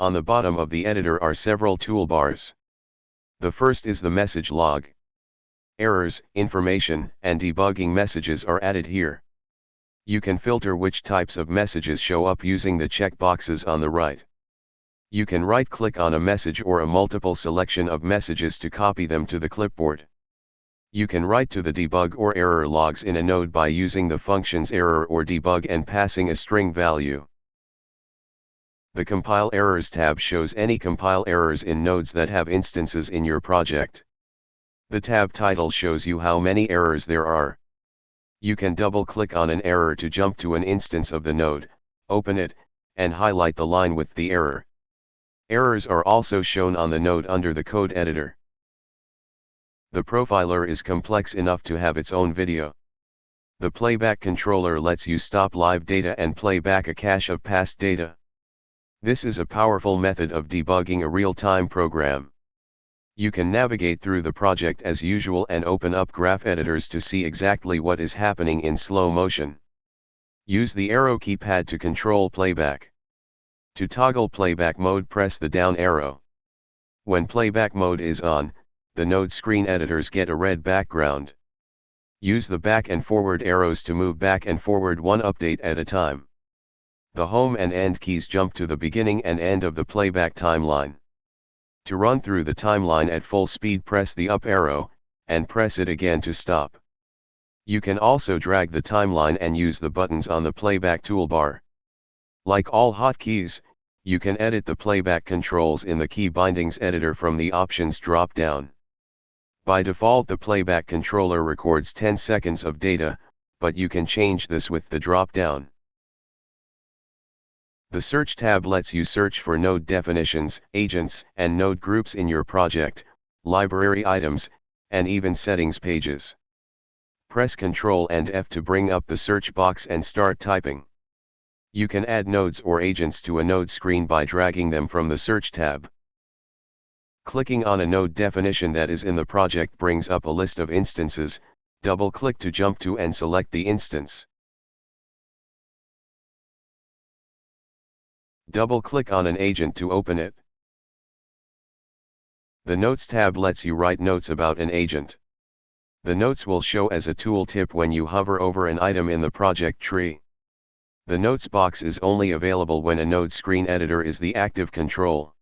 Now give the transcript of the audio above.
On the bottom of the editor are several toolbars. The first is the message log. Errors, information, and debugging messages are added here. You can filter which types of messages show up using the checkboxes on the right. You can right-click on a message or a multiple selection of messages to copy them to the clipboard. You can write to the debug or error logs in a node by using the functions error or debug and passing a string value. The Compile Errors tab shows any compile errors in nodes that have instances in your project. The tab title shows you how many errors there are. You can double-click on an error to jump to an instance of the node, open it, and highlight the line with the error. Errors are also shown on the node under the code editor. The profiler is complex enough to have its own video. The playback controller lets you stop live data and play back a cache of past data. This is a powerful method of debugging a real-time program. You can navigate through the project as usual and open up graph editors to see exactly what is happening in slow motion. Use the arrow keypad to control playback. To toggle playback mode, press the down arrow. When playback mode is on, the node screen editors get a red background. Use the back and forward arrows to move back and forward one update at a time. The home and end keys jump to the beginning and end of the playback timeline. To run through the timeline at full speed, press the up arrow, and press it again to stop. You can also drag the timeline and use the buttons on the playback toolbar. Like all hotkeys, you can edit the playback controls in the key bindings editor from the options drop-down. By default, the playback controller records 10 seconds of data, but you can change this with the drop-down. The Search tab lets you search for node definitions, agents, and node groups in your project, library items, and even settings pages. Press Ctrl and F to bring up the search box and start typing. You can add nodes or agents to a node screen by dragging them from the Search tab. Clicking on a node definition that is in the project brings up a list of instances. Double-click to jump to and select the instance. Double-click on an agent to open it. The Notes tab lets you write notes about an agent. The notes will show as a tooltip when you hover over an item in the project tree. The notes box is only available when a node screen editor is the active control.